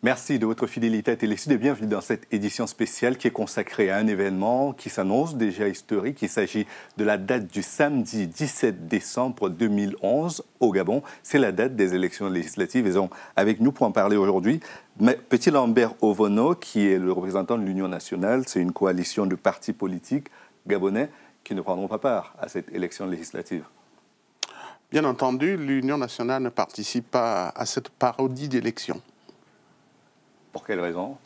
Merci de votre fidélité à Télésud et bienvenue dans cette édition spéciale qui est consacrée à un événement qui s'annonce déjà historique. Il s'agit de la date du samedi 17 décembre 2011 au Gabon. C'est la date des élections législatives et donc avec nous pour en parler aujourd'hui, Petit Lambert Ovono, qui est le représentant de l'Union nationale. C'est une coalition de partis politiques gabonais qui ne prendront pas part à cette élection législative. Bien entendu, l'Union nationale ne participe pas à cette parodie d'élection. Pour quelle raison?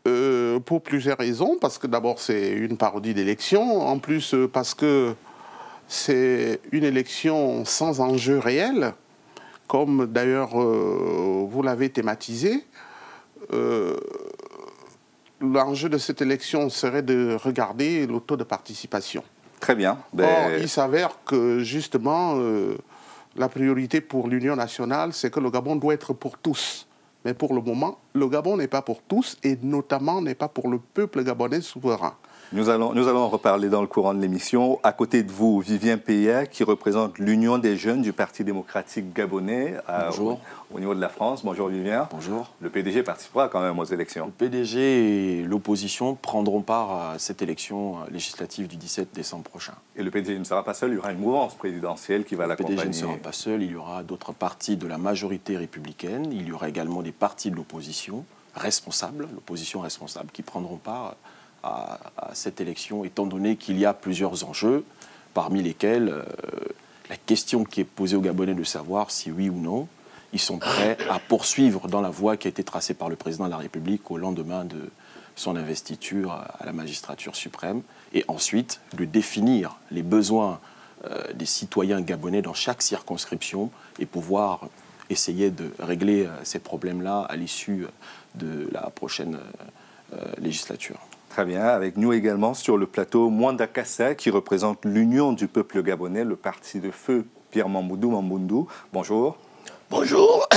Pour plusieurs raisons. Parce que d'abord, c'est une parodie d'élection. En plus, parce que c'est une élection sans enjeu réel. Comme d'ailleurs, vous l'avez thématisé. L'enjeu de cette élection serait de regarder le taux de participation. Très bien. Or, il s'avère que, justement, la priorité pour l'Union nationale, c'est que le Gabon doit être pour tous. Mais pour le moment, le Gabon n'est pas pour tous et notamment n'est pas pour le peuple gabonais souverain. Nous allons en reparler dans le courant de l'émission. À côté de vous, Vivien Peya, qui représente l'Union des jeunes du Parti démocratique gabonais au niveau de la France. Bonjour Vivien. Bonjour. Le PDG participera quand même aux élections. Le PDG et l'opposition prendront part à cette élection législative du 17 décembre prochain. Et le PDG ne sera pas seul, il y aura une mouvance présidentielle qui va l'accompagner. Le PDG ne sera pas seul, il y aura d'autres partis de la majorité républicaine, il y aura également des partis de l'opposition responsables, l'opposition responsable, qui prendront part à cette élection, étant donné qu'il y a plusieurs enjeux, parmi lesquels la question qui est posée aux Gabonais de savoir si oui ou non, ils sont prêts à poursuivre dans la voie qui a été tracée par le président de la République au lendemain de son investiture à la magistrature suprême, et ensuite de définir les besoins des citoyens gabonais dans chaque circonscription et pouvoir essayer de régler ces problèmes-là à l'issue de la prochaine législature. Très bien. Avec nous également sur le plateau, Mwanda Kassa, qui représente l'Union du peuple gabonais, le parti de feu Pierre Mamboundou Mamboundou. Bonjour. Bonjour.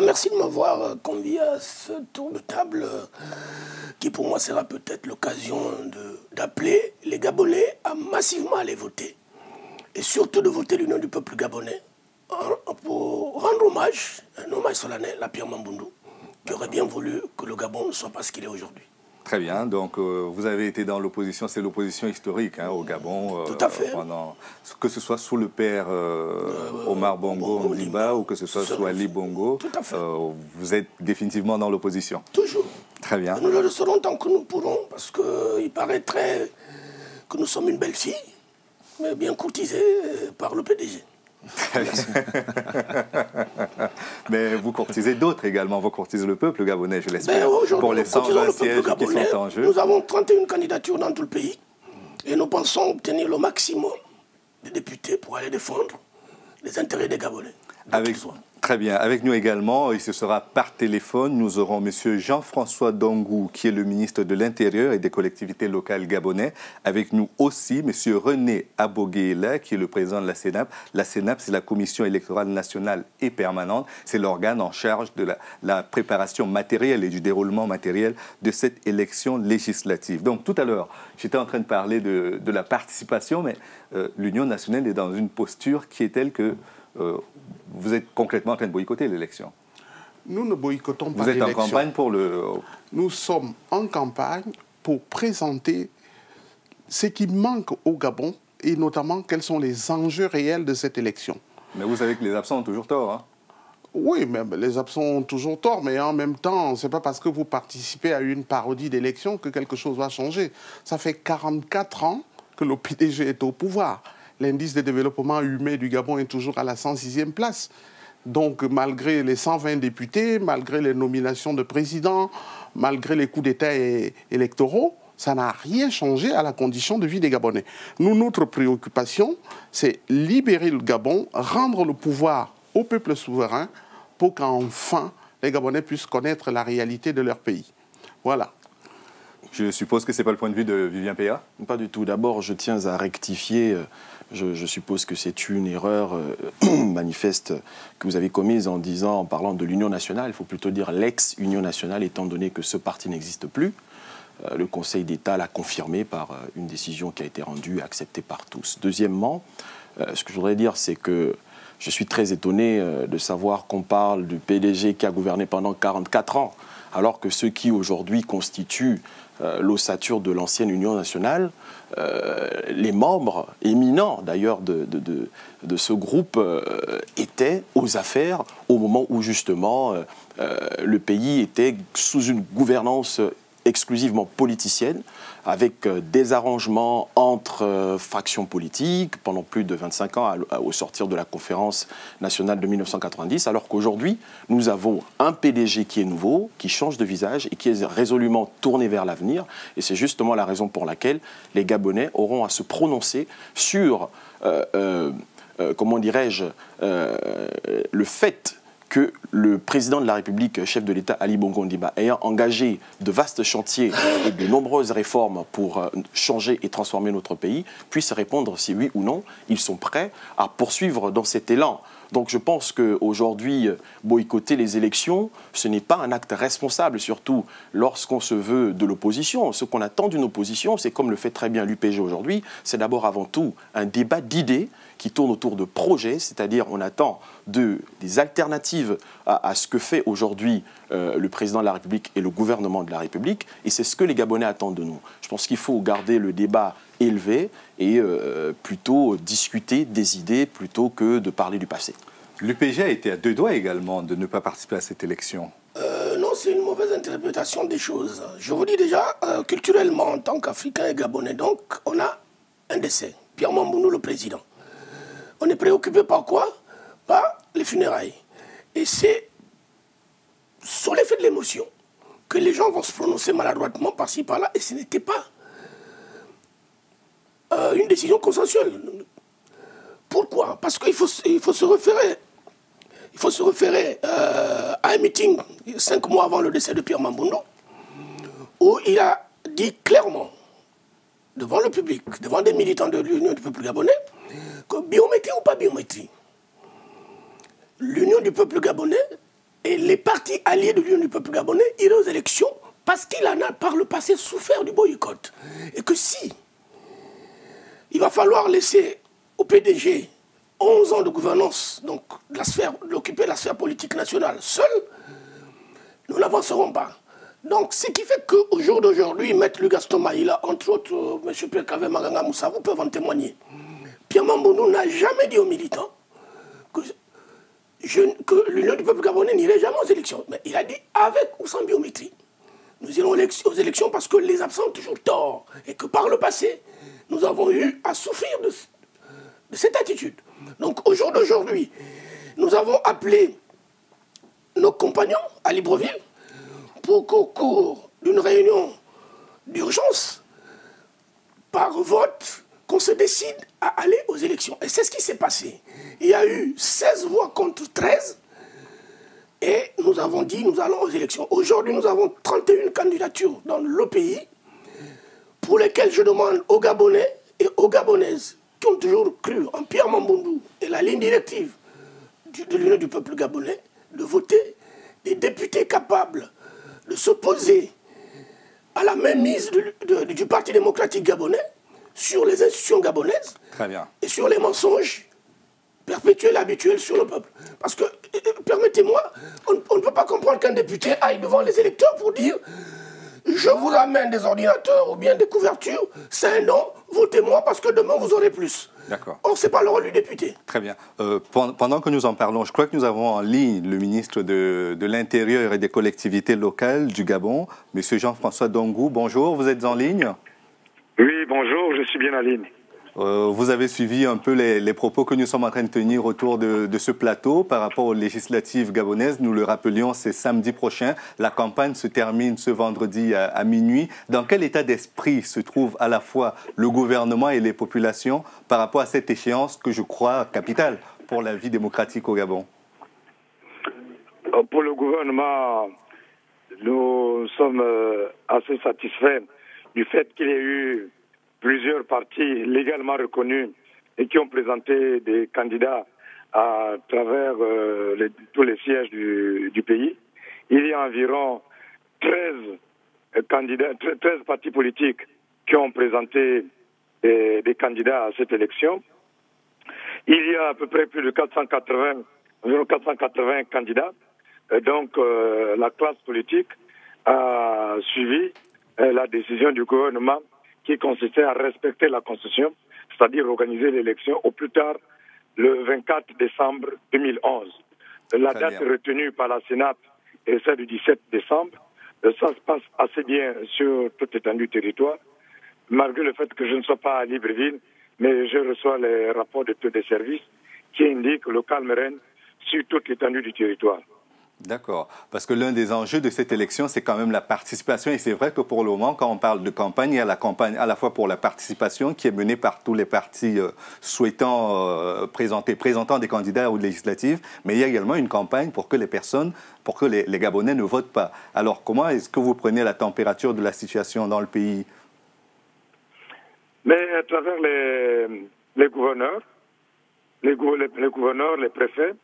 Merci de m'avoir convié à ce tour de table qui pour moi sera peut-être l'occasion d'appeler les Gabonais à massivement aller voter. Et surtout de voter l'Union du peuple gabonais pour rendre hommage, un hommage solennel à Pierre Mamboundou, qui aurait bien voulu que le Gabon ne soit pas ce qu'il est aujourd'hui. Très bien, donc vous avez été dans l'opposition, c'est l'opposition historique au Gabon. Tout à fait. Que ce soit sous le père Omar Bongo Ondimba ou que ce soit sous Ali Bongo, tout à fait. Vous êtes définitivement dans l'opposition. Toujours. Très bien. Et nous le serons tant que nous pourrons, parce qu'il paraîtrait que nous sommes une belle fille, mais bien courtisée par le PDG. Mais vous courtisez d'autres également, vous courtisez le peuple gabonais, je l'espère, pour les 120 sièges qui sont en jeu. Nous avons 31 candidatures dans tout le pays et nous pensons obtenir le maximum de députés pour aller défendre les intérêts des Gabonais. Très bien. Avec nous également, et ce sera par téléphone, nous aurons M. Jean-François Dongou, qui est le ministre de l'Intérieur et des collectivités locales gabonais. Avec nous aussi, M. René Aboguéla, qui est le président de la CENAP. La CENAP, c'est la Commission électorale nationale et permanente. C'est l'organe en charge de la préparation matérielle et du déroulement matériel de cette élection législative. Donc tout à l'heure, j'étais en train de parler de la participation, mais l'Union nationale est dans une posture qui est telle que vous êtes concrètement en train de boycotter l'élection. Nous ne boycottons pas l'élection. Vous êtes en campagne pour le... Nous sommes en campagne pour présenter ce qui manque au Gabon et notamment quels sont les enjeux réels de cette élection. Mais vous savez que les absents ont toujours tort, hein? Oui, mais les absents ont toujours tort, mais en même temps, ce n'est pas parce que vous participez à une parodie d'élection que quelque chose va changer. Ça fait 44 ans que le PDG est au pouvoir. L'indice de développement humain du Gabon est toujours à la 106e place. Donc, malgré les 120 députés, malgré les nominations de présidents, malgré les coups d'État électoraux, ça n'a rien changé à la condition de vie des Gabonais. Nous, notre préoccupation, c'est libérer le Gabon, rendre le pouvoir au peuple souverain pour qu'enfin les Gabonais puissent connaître la réalité de leur pays. Voilà. Je suppose que ce n'est pas le point de vue de Vivien Peya? Pas du tout. D'abord, je tiens à rectifier. Je suppose que c'est une erreur manifeste que vous avez commise en parlant de l'Union nationale. Il faut plutôt dire l'ex-Union nationale, étant donné que ce parti n'existe plus. Le Conseil d'État l'a confirmé par une décision qui a été rendue et acceptée par tous. Deuxièmement, ce que je voudrais dire, c'est que Je suis très étonné de savoir qu'on parle du PDG qui a gouverné pendant 44 ans, alors que ceux qui aujourd'hui constituent l'ossature de l'ancienne Union nationale, les membres éminents d'ailleurs de ce groupe étaient aux affaires au moment où justement le pays était sous une gouvernance exclusivement politicienne, avec des arrangements entre factions politiques pendant plus de 25 ans au sortir de la conférence nationale de 1990, alors qu'aujourd'hui, nous avons un PDG qui est nouveau, qui change de visage et qui est résolument tourné vers l'avenir. Et c'est justement la raison pour laquelle les Gabonais auront à se prononcer sur, comment dirais-je, le fait que le président de la République, chef de l'État, Ali Bongo Ondimba, ayant engagé de vastes chantiers et de nombreuses réformes pour changer et transformer notre pays, puisse répondre si oui ou non, ils sont prêts à poursuivre dans cet élan. Donc je pense qu'aujourd'hui, boycotter les élections, ce n'est pas un acte responsable, surtout lorsqu'on se veut de l'opposition. Ce qu'on attend d'une opposition, c'est comme le fait très bien l'UPG aujourd'hui, c'est d'abord avant tout un débat d'idées qui tourne autour de projets, c'est-à-dire on attend des alternatives à ce que fait aujourd'hui le président de la République et le gouvernement de la République, et c'est ce que les Gabonais attendent de nous. Je pense qu'il faut garder le débat élevé et plutôt discuter des idées plutôt que de parler du passé. L'UPG a été à deux doigts également de ne pas participer à cette élection. Non, c'est une mauvaise interprétation des choses. Je vous dis déjà, culturellement, en tant qu'Africains et Gabonais, donc, on a un décès. Pierre Mamboundou, le président. On est préoccupé par quoi? Par les funérailles. Et c'est sur l'effet de l'émotion que les gens vont se prononcer maladroitement par-ci, par-là. Et ce n'était pas une décision consensuelle. Pourquoi? Parce qu'il faut se référer. Il faut se référer à un meeting 5 mois avant le décès de Pierre Mamboundou, où il a dit clairement, devant le public, devant des militants de l'Union du peuple gabonais, que biométrie ou pas biométrie, l'Union du peuple gabonais et les partis alliés de l'Union du peuple gabonais iraient aux élections parce qu'il en a par le passé souffert du boycott. Et que si il va falloir laisser au PDG 11 ans de gouvernance, donc d'occuper la sphère politique nationale seul, nous n'avancerons pas. Donc, ce qui fait qu'au jour d'aujourd'hui, Maître Gaston Maïla, entre autres, M. Pierre Kavé Maganga Moussa, vous peuvent en témoigner. Pierre Mamboundou n'a jamais dit aux militants que l'Union du peuple gabonais n'irait jamais aux élections. Mais il a dit avec ou sans biométrie. Nous irons aux élections parce que les absents ont toujours tort. Et que par le passé, nous avons eu à souffrir de cette attitude. Donc au jour d'aujourd'hui, nous avons appelé nos compagnons à Libreville pour qu'au cours d'une réunion d'urgence, par vote, qu'on se décide à aller aux élections. Et c'est ce qui s'est passé. Il y a eu 16 voix contre 13 et nous avons dit nous allons aux élections. Aujourd'hui, nous avons 31 candidatures dans le pays pour lesquelles je demande aux Gabonais et aux Gabonaises qui ont toujours cru en Pierre Mamboundou et la ligne directive de l'Union du peuple gabonais de voter des députés capables de s'opposer à la mainmise du Parti démocratique gabonais sur les institutions gabonaises. Très bien. Et sur les mensonges perpétuels, habituels sur le peuple. Parce que, permettez-moi, on ne peut pas comprendre qu'un député aille devant les électeurs pour dire « Je vous ramène des ordinateurs ou bien des couvertures, c'est un non, votez-moi parce que demain vous aurez plus ». D'accord. Or, ce n'est pas le rôle du député. Très bien. Pendant que nous en parlons, je crois que nous avons en ligne le ministre de l'Intérieur et des collectivités locales du Gabon, M. Jean-François Dongou. Bonjour, vous êtes en ligne? Oui, bonjour, je suis bien en ligne. Vous avez suivi un peu les propos que nous sommes en train de tenir autour de ce plateau par rapport aux législatives gabonaises. Nous le rappelions, c'est samedi prochain. La campagne se termine ce vendredi à minuit. Dans quel état d'esprit se trouve à la fois le gouvernement et les populations par rapport à cette échéance que je crois capitale pour la vie démocratique au Gabon? Pour le gouvernement, nous sommes assez satisfaits du fait qu'il y ait eu plusieurs partis légalement reconnus et qui ont présenté des candidats à travers tous les sièges du pays. Il y a environ 13 partis politiques qui ont présenté des candidats à cette élection. Il y a à peu près plus de 480 candidats. Donc, la classe politique a suivi la décision du gouvernement qui consistait à respecter la Constitution, c'est-à-dire organiser l'élection au plus tard le 24 décembre 2011. La date retenue par la Sénat est celle du 17 décembre. Ça se passe assez bien sur toute l'étendue du territoire, malgré le fait que je ne sois pas à Libreville, mais je reçois les rapports de tous les services qui indiquent le calme règne sur toute l'étendue du territoire. D'accord. Parce que l'un des enjeux de cette élection, c'est quand même la participation. Et c'est vrai que pour le moment, quand on parle de campagne, il y a la campagne à la fois pour la participation qui est menée par tous les partis souhaitant présentant des candidats aux législatives, mais il y a également une campagne pour que les Gabonais ne votent pas. Alors, comment est-ce que vous prenez la température de la situation dans le pays? Mais à travers les gouverneurs, les préfets,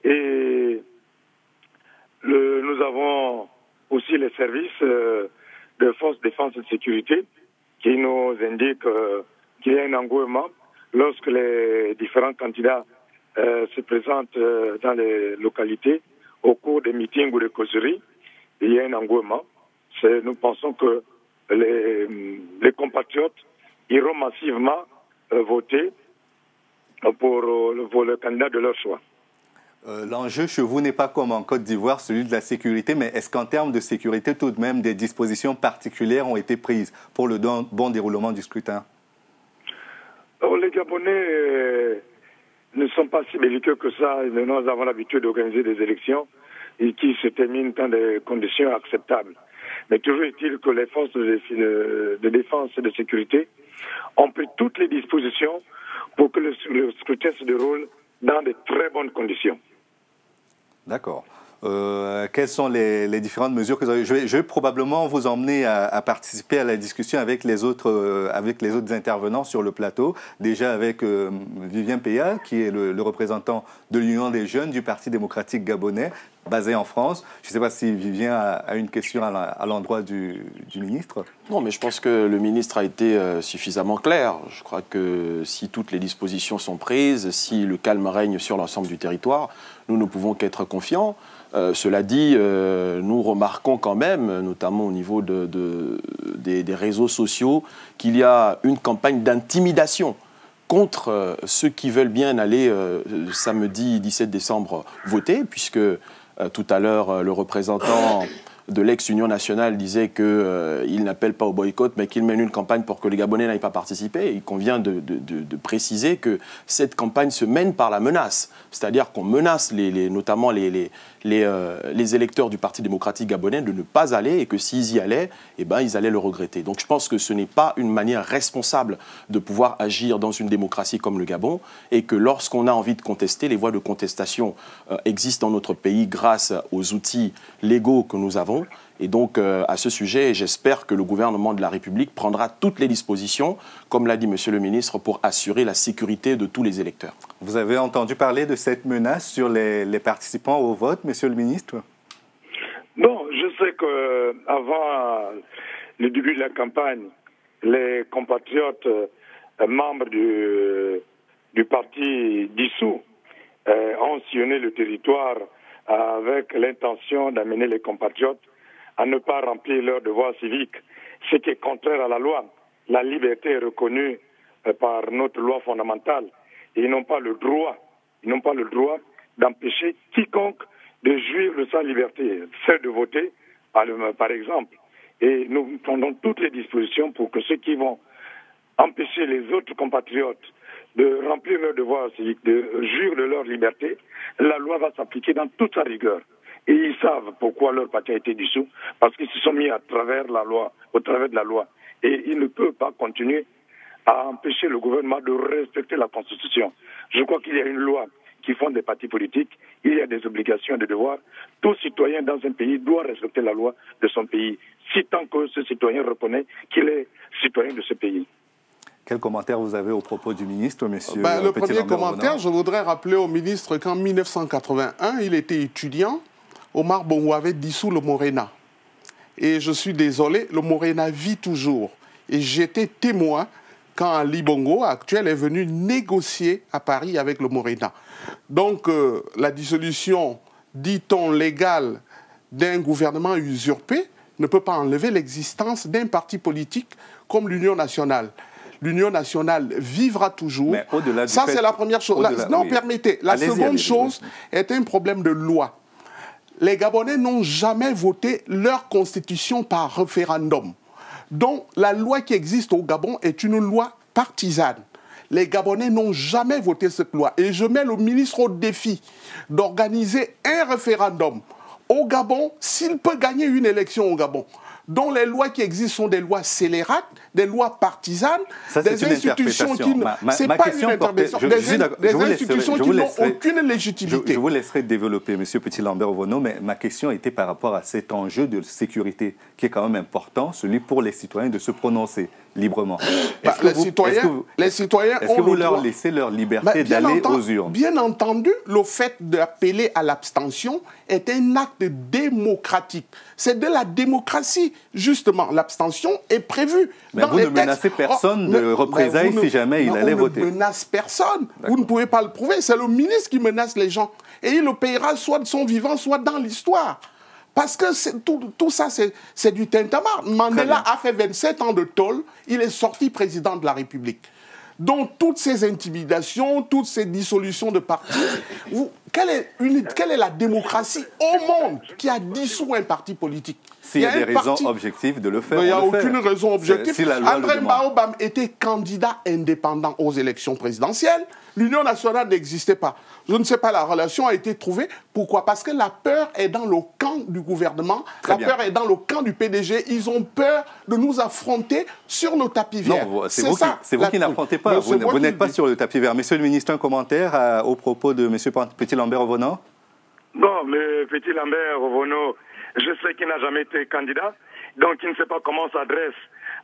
et nous avons aussi les services de forces de défense et de sécurité qui nous indiquent qu'il y a un engouement lorsque les différents candidats se présentent dans les localités au cours des meetings ou des causeries. Il y a un engouement. Nous pensons que les compatriotes iront massivement voter pour le candidat de leur choix. L'enjeu chez vous n'est pas comme en Côte d'Ivoire, celui de la sécurité, mais est-ce qu'en termes de sécurité, tout de même, des dispositions particulières ont été prises pour le bon déroulement du scrutin? Les Gabonais ne sont pas si belliqueux que ça. Nous avons l'habitude d'organiser des élections et qui se terminent dans des conditions acceptables. Mais toujours est-il que les forces de défense et de sécurité ont pris toutes les dispositions pour que le scrutin se déroule dans de très bonnes conditions. D'accord. Quelles sont les différentes mesures que vous avez? Je vais probablement vous emmener à participer à la discussion avec les autres intervenants sur le plateau. Déjà avec Vivien Peya, qui est le représentant de l'Union des jeunes du Parti démocratique gabonais, basé en France. Je ne sais pas si Vivien a une question à l'endroit du ministre. Non, mais je pense que le ministre a été suffisamment clair. Je crois que si toutes les dispositions sont prises, si le calme règne sur l'ensemble du territoire, nous ne pouvons qu'être confiants. Cela dit, nous remarquons quand même, notamment au niveau des réseaux sociaux, qu'il y a une campagne d'intimidation contre ceux qui veulent bien aller samedi 17 décembre voter, puisque tout à l'heure, le représentant de l'ex-Union nationale disait qu'il n'appelle pas au boycott, mais qu'il mène une campagne pour que les Gabonais n'aillent pas participer. Il convient de préciser que cette campagne se mène par la menace. C'est-à-dire qu'on menace notamment les électeurs du Parti démocratique gabonais de ne pas aller et que s'ils y allaient, eh ben, ils allaient le regretter. Donc je pense que ce n'est pas une manière responsable de pouvoir agir dans une démocratie comme le Gabon et que lorsqu'on a envie de contester, les voies de contestation existent dans notre pays grâce aux outils légaux que nous avons. Et donc, à ce sujet, j'espère que le gouvernement de la République prendra toutes les dispositions, comme l'a dit Monsieur le ministre, pour assurer la sécurité de tous les électeurs. Vous avez entendu parler de cette menace sur les participants au vote, Monsieur le ministre? Non, je sais qu'avant le début de la campagne, les compatriotes membres du parti dissous ont sillonné le territoire avec l'intention d'amener les compatriotes à ne pas remplir leur devoir civique, ce qui est contraire à la loi. La liberté est reconnue par notre loi fondamentale. Et ils n'ont pas le droit d'empêcher quiconque de jouir de sa liberté, celle de voter, par exemple. Et nous prenons toutes les dispositions pour que ceux qui vont empêcher les autres compatriotes de remplir leur devoir civique, de jouir de leur liberté, la loi va s'appliquer dans toute sa rigueur. Et ils savent pourquoi leur parti a été dissous, parce qu'ils se sont mis au travers de la loi. Et ils ne peuvent pas continuer à empêcher le gouvernement de respecter la Constitution. Je crois qu'il y a une loi qui fonde des partis politiques, il y a des obligations et des devoirs. Tout citoyen dans un pays doit respecter la loi de son pays, si tant que ce citoyen reconnaît qu'il est citoyen de ce pays. Quel commentaire vous avez au propos du ministre, monsieur Le premier commentaire, je voudrais rappeler au ministre qu'en 1981, il était étudiant. Omar Bongo avait dissous le Morena. Et je suis désolé, le Morena vit toujours. Et j'étais témoin quand Ali Bongo, actuel, est venu négocier à Paris avec le Morena. Donc, la dissolution, dit-on, légale d'un gouvernement usurpé ne peut pas enlever l'existence d'un parti politique comme l'Union nationale. L'Union nationale vivra toujours. Mais au-delà ça, c'est la première chose. Non, oui. Permettez. La seconde chose est un problème de loi. Les Gabonais n'ont jamais voté leur constitution par référendum. Donc, la loi qui existe au Gabon est une loi partisane. Les Gabonais n'ont jamais voté cette loi. Et je mets le ministre au défi d'organiser un référendum au Gabon s'il peut gagner une élection au Gabon. Dont les lois qui existent sont des lois scélérates, des lois partisanes, ça, des institutions qui ne... C'est pas une intervention, des institutions qui n'ont aucune légitimité. Je vous laisserai développer, M. Petit-Lambert-Ovono, mais ma question était par rapport à cet enjeu de sécurité qui est quand même important, celui pour les citoyens de se prononcer librement. Les citoyens est-ce que vous leur laissez leur liberté d'aller aux urnes? Bien entendu, le fait d'appeler à l'abstention est un acte démocratique. C'est de la démocratie, justement. L'abstention est prévue dans les textes. Vous ne menacez personne de représailles si jamais il allait voter. On ne menace personne. Vous ne pouvez pas le prouver. C'est le ministre qui menace les gens. Et il le payera soit de son vivant, soit dans l'histoire. Parce que tout ça, c'est du tintamarre. Mandela a fait 27 ans de tôle. Il est sorti président de la République. Donc, toutes ces intimidations, toutes ces dissolutions de partis, quelle est la démocratie au monde qui a dissous un parti politique? S'il y a des raisons objectives de le faire, il n'y a aucune raison objective. Si André Baobam était candidat indépendant aux élections présidentielles. L'Union nationale n'existait pas. Je ne sais pas, la relation a été trouvée. Pourquoi? Parce que la peur est dans le camp du gouvernement, peur est dans le camp du PDG. Ils ont peur de nous affronter sur le tapis vert. Non, c'est vous qui n'affrontez pas. Vous n'êtes pas sur le tapis vert. Monsieur le ministre, un commentaire au propos de M. Petit-Lambert-Ovono? Bon, le Petit-Lambert-Ovono, je sais qu'il n'a jamais été candidat, donc il ne sait pas comment s'adresse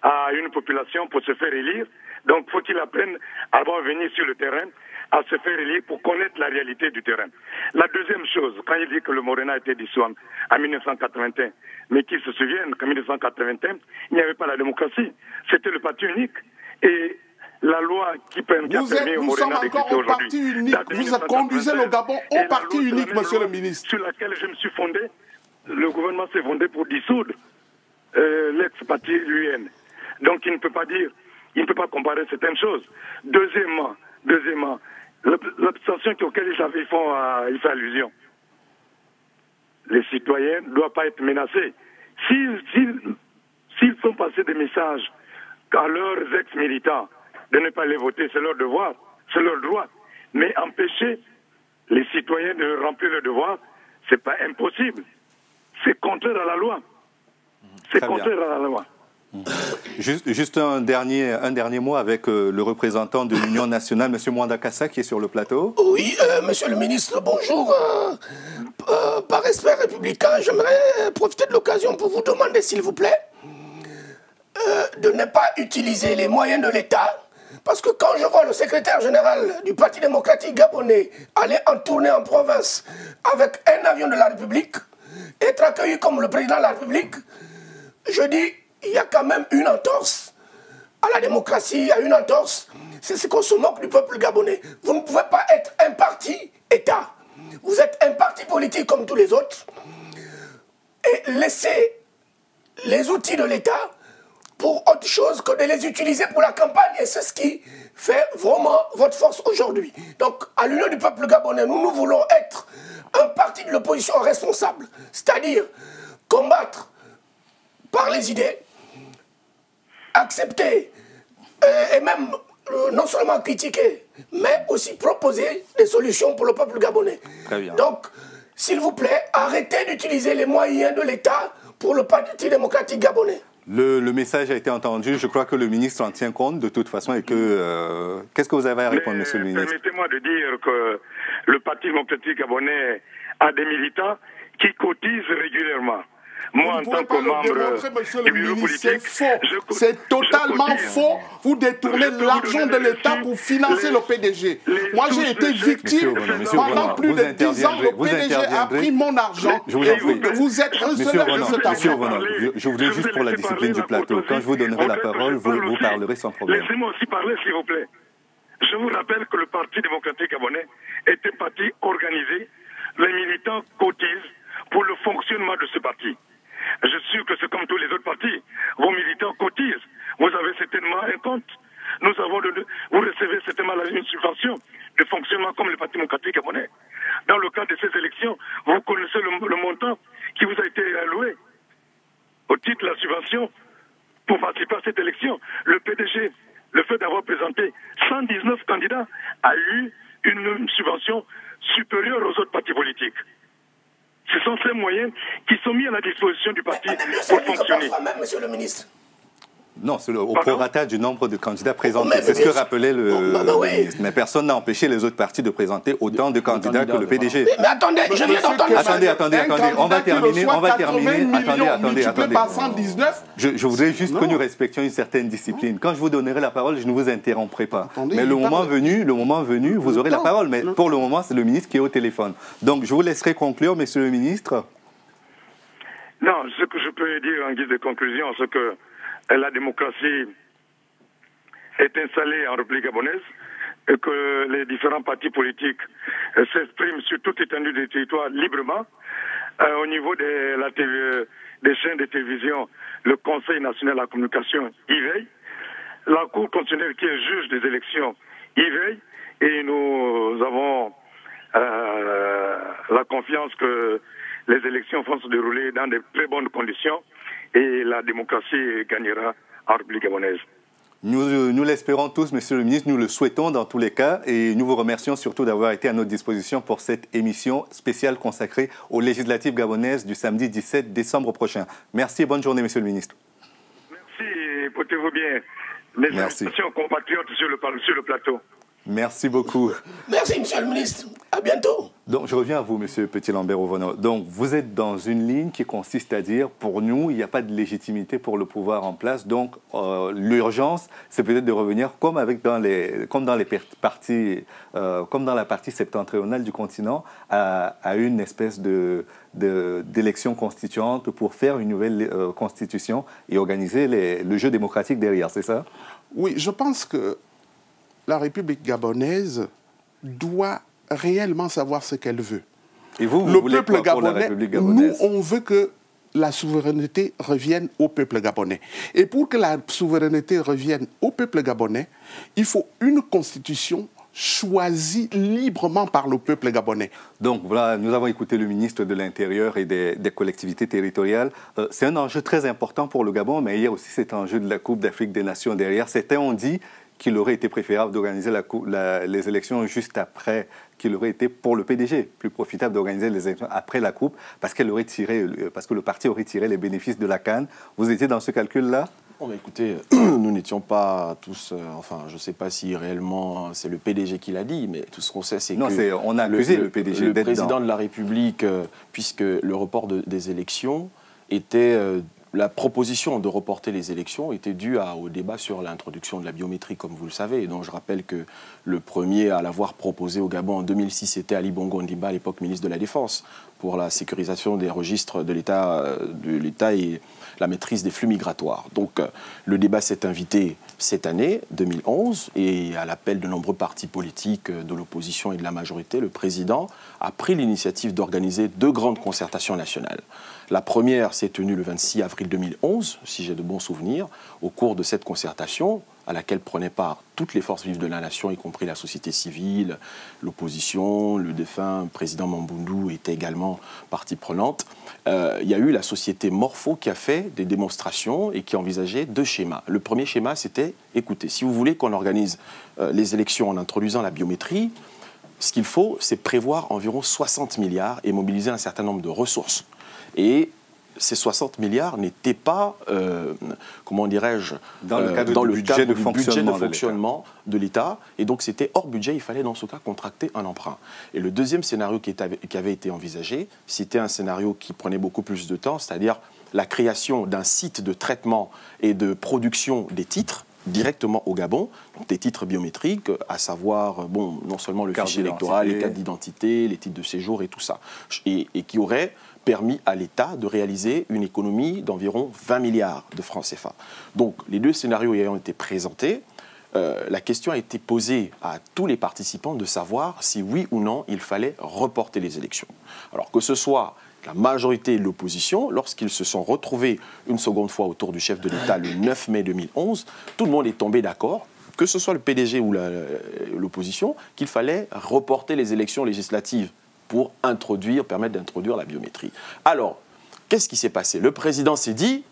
à une population pour se faire élire. Donc, faut qu'il apprenne à venir sur le terrain, à se faire élire pour connaître la réalité du terrain. La deuxième chose, quand il dit que le Morena a été dissous en 1981, mais qu'il se souvienne qu'en 1981, il n'y avait pas la démocratie. C'était le parti unique. Et la loi qui a permis au Morena d'exister aujourd'hui. Vous conduisez le Gabon au parti unique, monsieur le ministre. Sur laquelle je me suis fondé, le gouvernement s'est fondé pour dissoudre l'ex-parti l'UN. Donc il ne peut pas dire, il ne peut pas comparer certaines choses. Deuxièmement, l'abstention auquel il fait allusion. Les citoyens ne doivent pas être menacés. S'ils font passer des messages à leurs ex-militants de ne pas les voter, c'est leur devoir, c'est leur droit. Mais empêcher les citoyens de remplir leur devoir, c'est pas impossible. C'est contraire à la loi. C'est contraire à la loi. Juste un dernier mot avec le représentant de l'Union nationale, M. Mwanda-Kassa, qui est sur le plateau. Oui, monsieur le ministre, bonjour. Par respect républicain, j'aimerais profiter de l'occasion pour vous demander, s'il vous plaît, de ne pas utiliser les moyens de l'État. Parce que quand je vois le secrétaire général du Parti démocratique gabonais aller en tournée en province avec un avion de la République, être accueilli comme le président de la République, je dis, il y a quand même une entorse à la démocratie, il y a une entorse. C'est ce qu'on se moque du peuple gabonais. Vous ne pouvez pas être un parti État. Vous êtes un parti politique comme tous les autres et laisser les outils de l'État pour autre chose que de les utiliser pour la campagne. Et c'est ce qui fait vraiment votre force aujourd'hui. Donc, à l'Union du peuple gabonais, nous voulons être un parti de l'opposition responsable, c'est-à-dire combattre par les idées, accepter et même non seulement critiquer, mais aussi proposer des solutions pour le peuple gabonais. Très bien. Donc, s'il vous plaît, arrêtez d'utiliser les moyens de l'État pour le Parti démocratique gabonais. Le message a été entendu. Je crois que le ministre en tient compte de toute façon. Et que qu'est-ce que vous avez à répondre, monsieur le ministre? Permettez-moi de dire que le Parti démocratique gabonais a des militants qui cotisent régulièrement. Moi, en tant que membre du bureau politique, c'est totalement faux. Vous détournez l'argent de l'État pour financer le PDG. Moi, j'ai été victime pendant plus de 10 ans. Le PDG a pris mon argent. Vous êtes receveur de cet argent. Monsieur Renan, je voudrais juste pour la discipline du plateau. Quand je vous donnerai la parole, vous parlerez sans problème. Laissez-moi aussi parler, s'il vous plaît. Je vous rappelle que le Parti démocratique gabonais est un parti organisé. Les militants cotisent pour le fonctionnement de ce parti. Je suis sûr que c'est comme tous les autres partis. Vos militants cotisent. Vous avez certainement un compte. Vous recevez certainement une subvention de fonctionnement comme le Parti démocratique gabonais. Dans le cadre de ces élections, vous connaissez le montant qui vous a été alloué au titre de la subvention pour participer à cette élection. Le PDG, le fait d'avoir présenté 119 candidats, a eu une subvention supérieure aux autres partis politiques. Ce sont ces moyens qui sont mis à la disposition du parti pour fonctionner. Monsieur le ministre. Non, c'est au prorata du nombre de candidats présentés. C'est ce que rappelait le ministre. Mais personne n'a empêché les autres partis de présenter autant de candidats que le PDG. Mais attendez, je viens d'entendre ça. Attendez. On va terminer. Attendez. Je voudrais juste que nous respections une certaine discipline. Quand je vous donnerai la parole, je ne vous interromprai pas. Mais le moment venu, vous aurez la parole. Mais pour le moment, c'est le ministre qui est au téléphone. Donc, je vous laisserai conclure, monsieur le ministre. Non, ce que je peux dire en guise de conclusion, c'est que la démocratie est installée en République gabonaise et que les différents partis politiques s'expriment sur toute étendue du territoire librement. Au niveau des chaînes de télévision, le Conseil national de la communication y veille. La Cour constitutionnelle qui est juge des élections y veille. Et nous avons la confiance que les élections vont se dérouler dans de très bonnes conditions et la démocratie gagnera en République gabonaise. Nous l'espérons tous, monsieur le ministre, nous le souhaitons dans tous les cas et nous vous remercions surtout d'avoir été à notre disposition pour cette émission spéciale consacrée aux législatives gabonaises du samedi 17 décembre prochain. Merci et bonne journée, monsieur le ministre. Merci, portez-vous bien. Mes salutations compatriotes sur le plateau. Merci beaucoup. Merci, monsieur le ministre. À bientôt. Donc, je reviens à vous, monsieur Petit-Lambert-Ovono. Donc, vous êtes dans une ligne qui consiste à dire, pour nous, il n'y a pas de légitimité pour le pouvoir en place. Donc, l'urgence, c'est peut-être de revenir comme dans la partie septentrionale du continent, à une espèce d'élection constituante pour faire une nouvelle constitution et organiser le jeu démocratique derrière, c'est ça? Oui, je pense que la République gabonaise doit réellement savoir ce qu'elle veut. Et vous le voulez peuple quoi pour la République gabonaise? Nous, on veut que la souveraineté revienne au peuple gabonais. Et pour que la souveraineté revienne au peuple gabonais, il faut une constitution choisie librement par le peuple gabonais. Donc voilà, nous avons écouté le ministre de l'Intérieur et des collectivités territoriales. C'est un enjeu très important pour le Gabon, mais il y a aussi cet enjeu de la Coupe d'Afrique des Nations derrière. Certains ont dit qu'il aurait été préférable d'organiser les élections juste après, qu'il aurait été pour le PDG plus profitable d'organiser les élections après la Coupe, parce que le parti aurait tiré les bénéfices de la CAN. Vous étiez dans ce calcul-là? Bon, bah, écoutez, nous n'étions pas tous... enfin, je ne sais pas si réellement c'est le PDG qui l'a dit, mais tout ce qu'on sait, c'est que... Non, on a accusé le PDG d'être le président de la République, puisque le report des élections était... la proposition de reporter les élections était due au débat sur l'introduction de la biométrie, comme vous le savez. Et donc, je rappelle que le premier à l'avoir proposé au Gabon en 2006, c'était Ali Bongo Ondimba, à l'époque ministre de la Défense, pour la sécurisation des registres de l'État et la maîtrise des flux migratoires. Donc, le débat s'est invité cette année, 2011, et à l'appel de nombreux partis politiques de l'opposition et de la majorité, le président a pris l'initiative d'organiser 2 grandes concertations nationales. La première s'est tenue le 26 avril 2011, si j'ai de bons souvenirs. Au cours de cette concertation, à laquelle prenaient part toutes les forces vives de la nation, y compris la société civile, l'opposition, le défunt président Mamboundou était également partie prenante, il y a eu la société Morpho qui a fait des démonstrations et qui envisageait 2 schémas. Le premier schéma, c'était, écoutez, si vous voulez qu'on organise les élections en introduisant la biométrie, ce qu'il faut, c'est prévoir environ 60 milliards et mobiliser un certain nombre de ressources. Et ces 60 milliards n'étaient pas, comment dirais-je, dans le cadre du budget de fonctionnement de l'État. Et donc, c'était hors budget. Il fallait, dans ce cas, contracter un emprunt. Et le deuxième scénario qui avait été envisagé, c'était un scénario qui prenait beaucoup plus de temps, c'est-à-dire la création d'un site de traitement et de production des titres directement au Gabon, donc des titres biométriques, à savoir non seulement le fichier électoral, les cartes d'identité, les titres de séjour et tout ça, et qui aurait permis à l'État de réaliser une économie d'environ 20 milliards de francs CFA. Donc les deux scénarios ayant été présentés, la question a été posée à tous les participants de savoir si oui ou non il fallait reporter les élections. Alors que ce soit la majorité et l'opposition, lorsqu'ils se sont retrouvés une seconde fois autour du chef de l'État le 9 mai 2011, tout le monde est tombé d'accord, que ce soit le PDG ou l'opposition, qu'il fallait reporter les élections législatives pour permettre d'introduire la biométrie. Alors, qu'est-ce qui s'est passé? Le président s'est dit,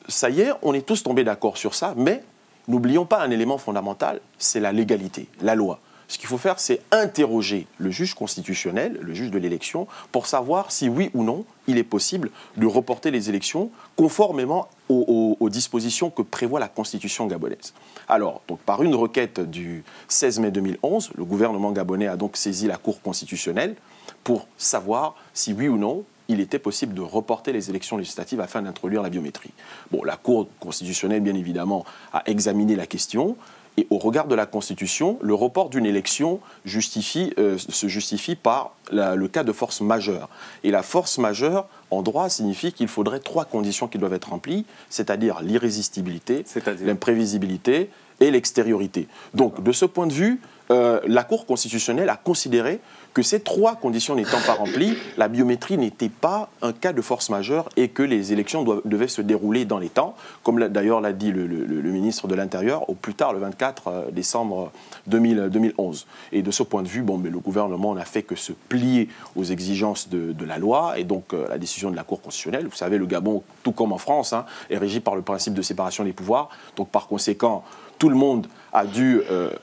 ça y est, on est tous tombés d'accord sur ça, mais n'oublions pas un élément fondamental, c'est la légalité, la loi. Ce qu'il faut faire, c'est interroger le juge constitutionnel, le juge de l'élection, pour savoir si oui ou non il est possible de reporter les élections conformément aux dispositions que prévoit la Constitution gabonaise. Alors, donc, par une requête du 16 mai 2011, le gouvernement gabonais a donc saisi la Cour constitutionnelle pour savoir si oui ou non il était possible de reporter les élections législatives afin d'introduire la biométrie. Bon, la Cour constitutionnelle, bien évidemment, a examiné la question. Et au regard de la Constitution, le report d'une élection se justifie par le cas de force majeure. Et la force majeure, en droit, signifie qu'il faudrait 3 conditions qui doivent être remplies, c'est-à-dire l'irrésistibilité, l'imprévisibilité et l'extériorité. Donc, de ce point de vue, la Cour constitutionnelle a considéré que ces 3 conditions n'étant pas remplies, la biométrie n'était pas un cas de force majeure et que les élections devaient se dérouler dans les temps, comme d'ailleurs l'a dit le ministre de l'Intérieur, au plus tard le 24 décembre 2011. Et de ce point de vue, mais le gouvernement n'a fait que se plier aux exigences de la loi et donc la décision de la Cour constitutionnelle. Vous savez, le Gabon, tout comme en France, est régi par le principe de séparation des pouvoirs. Donc par conséquent, tout le monde a dû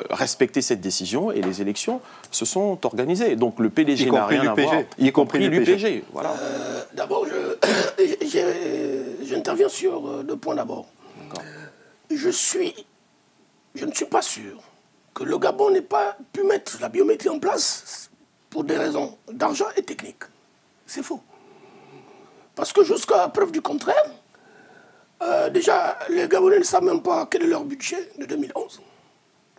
respecter cette décision et les élections se sont organisées. Donc le PDG n'a rien à voir, y compris l'UPG. Voilà. D'abord, j'interviens sur 2 points d'abord. Je ne suis pas sûr que le Gabon n'ait pas pu mettre la biométrie en place pour des raisons d'argent et technique. C'est faux. Parce que jusqu'à preuve du contraire, déjà, les Gabonais ne savent même pas quel est leur budget de 2011,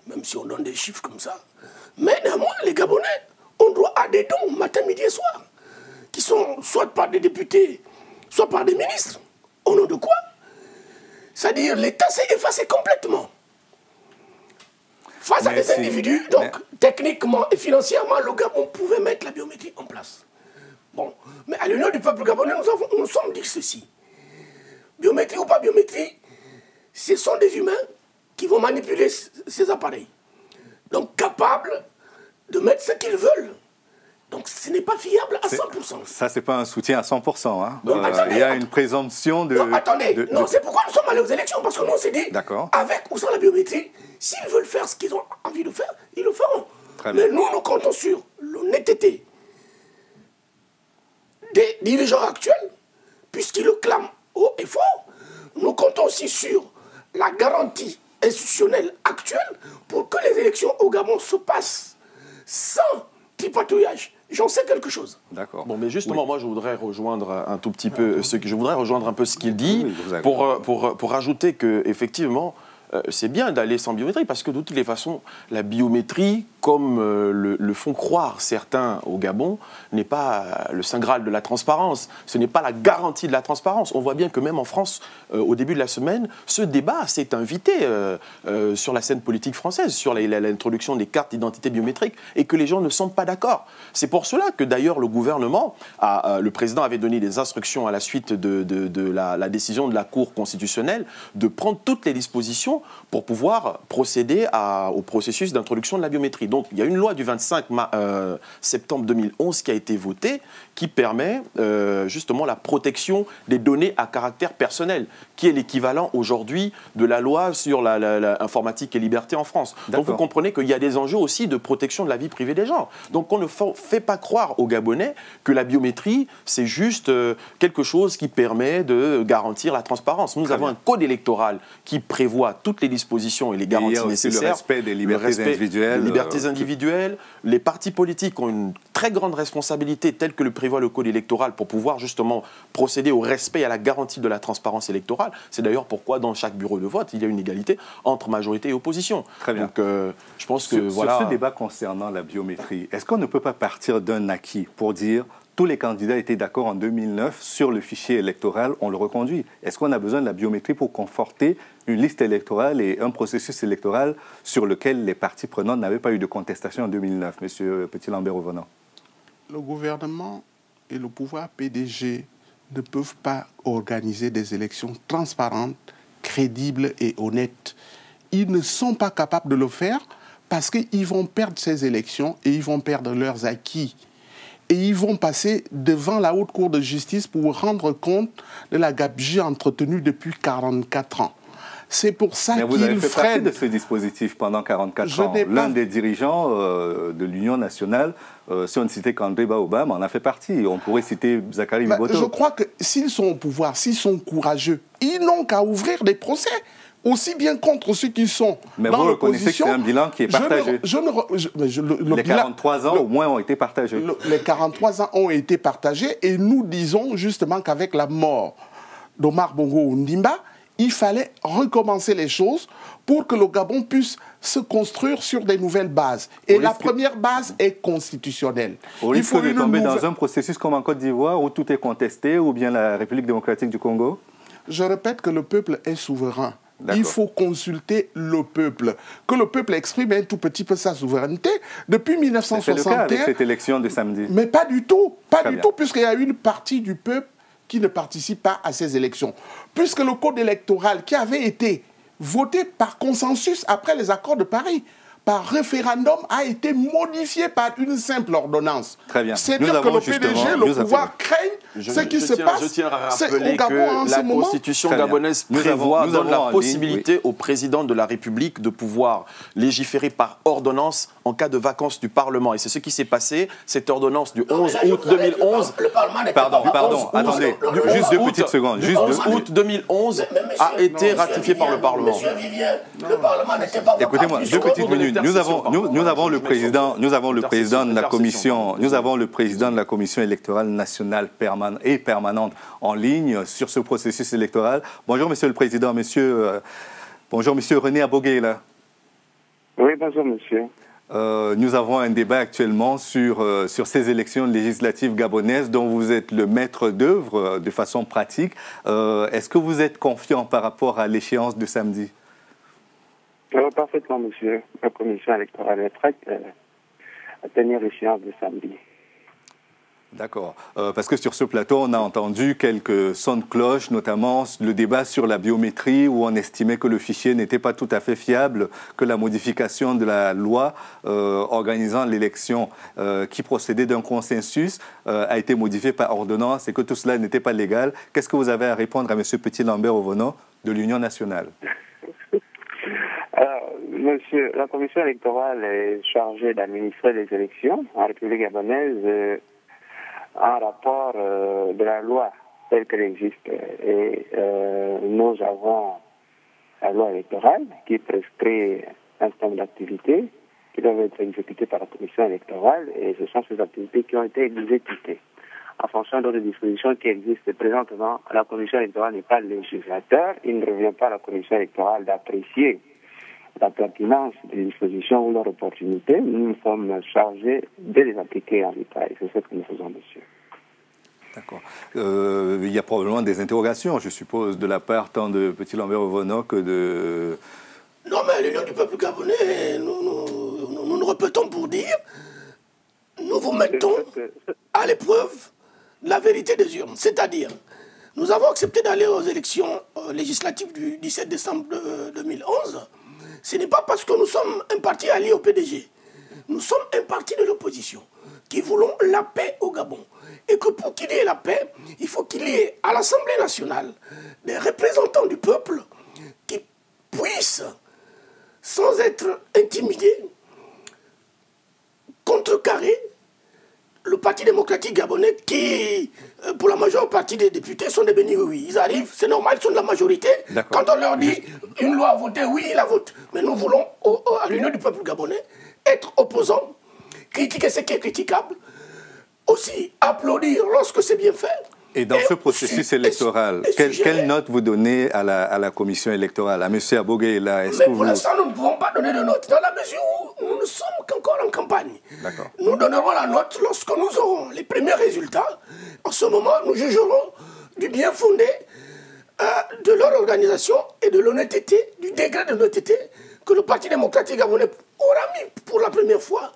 même si on donne des chiffres comme ça. Mais néanmoins, les Gabonais ont droit à des dons matin, midi et soir, qui sont soit par des députés, soit par des ministres. Au nom de quoi? C'est-à-dire l'État s'est effacé complètement face à des individus. Donc, techniquement et financièrement, le Gabon pouvait mettre la biométrie en place. Bon, mais à l'union du peuple gabonais, nous sommes dit ceci. Biométrie ou pas biométrie, ce sont des humains qui vont manipuler ces appareils. Donc capables de mettre ce qu'ils veulent. Donc ce n'est pas fiable à 100%. Ça, c'est pas un soutien à 100%. Hein. Non, attendez, il y a une présomption de... Non, attendez. Non, c'est pourquoi nous sommes allés aux élections. Parce que nous, on s'est dit, avec ou sans la biométrie, s'ils veulent faire ce qu'ils ont envie de faire, ils le feront. Mais nous, nous comptons sur l'honnêteté des dirigeants actuels, puisqu'ils le clament haut et fort. Nous comptons aussi sur la garantie institutionnelle actuelle pour que les élections au Gabon se passent sans tripatouillage. J'en sais quelque chose. D'accord. Bon, mais justement, moi, je voudrais rejoindre un tout petit peu ce qu'il dit pour ajouter que effectivement, c'est bien d'aller sans biométrie parce que de toutes les façons, la biométrie, comme le font croire certains au Gabon, n'est pas le saint graal de la transparence. Ce n'est pas la garantie de la transparence. On voit bien que même en France, au début de la semaine, ce débat s'est invité sur la scène politique française, sur l'introduction des cartes d'identité biométriques, et que les gens ne sont pas d'accord. C'est pour cela que d'ailleurs le gouvernement, le président avait donné des instructions à la suite de la décision de la Cour constitutionnelle de prendre toutes les dispositions pour pouvoir procéder au processus d'introduction de la biométrie. Donc il y a une loi du 25 septembre 2011 qui a été votée qui permet justement la protection des données à caractère personnel, qui est l'équivalent aujourd'hui de la loi sur l'informatique et liberté en France. Donc vous comprenez qu'il y a des enjeux aussi de protection de la vie privée des gens. Donc on ne fait pas croire aux Gabonais que la biométrie, c'est juste quelque chose qui permet de garantir la transparence. Nous avons un code électoral qui prévoit toutes les dispositions et les garanties nécessaires. Le respect des libertés individuelles. partis individuels, les partis politiques ont une très grande responsabilité, telle que le prévoit le code électoral, pour pouvoir justement procéder au respect et à la garantie de la transparence électorale. C'est d'ailleurs pourquoi dans chaque bureau de vote, il y a une égalité entre majorité et opposition. Très bien. Donc, je pense que sur ce débat concernant la biométrie, est-ce qu'on ne peut pas partir d'un acquis pour dire tous les candidats étaient d'accord en 2009 sur le fichier électoral, on le reconduit. Est-ce qu'on a besoin de la biométrie pour conforter une liste électorale et un processus électoral sur lequel les parties prenantes n'avaient pas eu de contestation en 2009, Monsieur Petit-Lambert-Revenant? Le gouvernement et le pouvoir PDG ne peuvent pas organiser des élections transparentes, crédibles et honnêtes. Ils ne sont pas capables de le faire parce qu'ils vont perdre ces élections et ils vont perdre leurs acquis. Et ils vont passer devant la Haute Cour de justice pour rendre compte de la gabegie entretenue depuis 44 ans. C'est pour ça qu'ils freinent. Mais vous avez fait partie de ce dispositif pendant 44 ans. L'un des dirigeants de l'Union nationale, si on ne citait qu'André Baobam, en a fait partie. On pourrait citer Zachary Biboto. Je crois que s'ils sont au pouvoir, s'ils sont courageux, ils n'ont qu'à ouvrir des procès. Aussi bien contre ceux qui sont mais dans vous reconnaissez que c'est un bilan qui est partagé. Les 43 ans au moins ont été partagés. Les 43 ans ont été partagés et nous disons justement qu'avec la mort d'Omar Bongo Ondimba, il fallait recommencer les choses pour que le Gabon puisse se construire sur des nouvelles bases. Et la première base est constitutionnelle. Il faut tomber dans un processus comme en Côte d'Ivoire où tout est contesté, ou bien la République démocratique du Congo? Je répète que le peuple est souverain. Il faut consulter le peuple. Que le peuple exprime un tout petit peu sa souveraineté. Depuis 1961... C'est le cas avec cette élection de samedi. Mais pas du tout. Pas du tout, puisqu'il y a une partie du peuple qui ne participe pas à ces élections. Puisque le code électoral qui avait été voté par consensus après les accords de Paris, par référendum, a été modifié par une simple ordonnance. Très bien. C'est dire que le PDG, le pouvoir craigne ce qui se passe. Je tiens à rappeler que la Constitution gabonaise donne la possibilité au président de la République de pouvoir légiférer par ordonnance en cas de vacance du Parlement. Et c'est ce qui s'est passé. Cette ordonnance du 11 août 2011... Pardon, attendez, juste 2 petites secondes. Du 11 août 2011 a été ratifié par le Parlement. Monsieur Vivien, le Parlement n'était pas... Écoutez-moi, 2 petites minutes. Nous avons le président de la commission, nous avons le président de la commission électorale nationale permanente en ligne sur ce processus électoral. Bonjour, Monsieur le Président, bonjour, Monsieur René Abogué, là. Oui, bonjour, monsieur. Nous avons un débat actuellement sur ces élections législatives gabonaises dont vous êtes le maître d'œuvre de façon pratique. Est-ce que vous êtes confiant par rapport à l'échéance de samedi? Parfaitement, monsieur. La commission électorale est prête à tenir l'échéance de samedi. D'accord. Parce que sur ce plateau, on a entendu quelques sons de cloche, notamment le débat sur la biométrie, où on estimait que le fichier n'était pas tout à fait fiable, que la modification de la loi organisant l'élection qui procédait d'un consensus a été modifiée par ordonnance et que tout cela n'était pas légal. Qu'est-ce que vous avez à répondre à M. Petit-Lambert-Revenant de l'Union nationale? Alors, monsieur, la commission électorale est chargée d'administrer les élections en République gabonaise en rapport de la loi telle qu'elle existe. Et nous avons la loi électorale qui prescrit un certain nombre d'activités qui doivent être exécutées par la commission électorale et ce sont ces activités qui ont été exécutées. En fonction d'autres dispositions qui existent présentement, la commission électorale n'est pas législateur, il ne revient pas à la commission électorale d'apprécier la pertinence des dispositions ou leur opportunité. Nous sommes chargés de les appliquer en détail. C'est ce que nous faisons, monsieur. D'accord. Il y a probablement des interrogations, je suppose, de la part tant de Petit-Lambert-Revenant que de... Non, mais l'Union du peuple gabonais, nous répétons pour dire, nous vous mettons à l'épreuve la vérité des urnes. C'est-à-dire, nous avons accepté d'aller aux élections législatives du 17 décembre 2011. Ce n'est pas parce que nous sommes un parti allié au PDG. Nous sommes un parti de l'opposition qui voulons la paix au Gabon. Et que pour qu'il y ait la paix, il faut qu'il y ait à l'Assemblée nationale des représentants du peuple qui puissent, sans être intimidés, contrecarrer le Parti démocratique gabonais qui, pour la majeure partie des députés, sont des bénis oui. Ils arrivent, c'est normal, ils sont de la majorité. Quand on leur dit une loi à voter, oui, ils la votent. Mais nous voulons, à l'Union du peuple gabonais, être opposants, critiquer ce qui est critiquable, aussi applaudir lorsque c'est bien fait. Et dans ce processus électoral, quelle note vous donnez à la commission électorale, à M. Aboguela? Mais pour l'instant, nous ne pouvons pas donner de note, dans la mesure où nous ne sommes qu'encore en campagne. Nous donnerons la note lorsque nous aurons les premiers résultats. En ce moment, nous jugerons du bien fondé de leur organisation et de l'honnêteté, du degré d'honnêteté que le Parti démocratique gabonais aura mis pour la première fois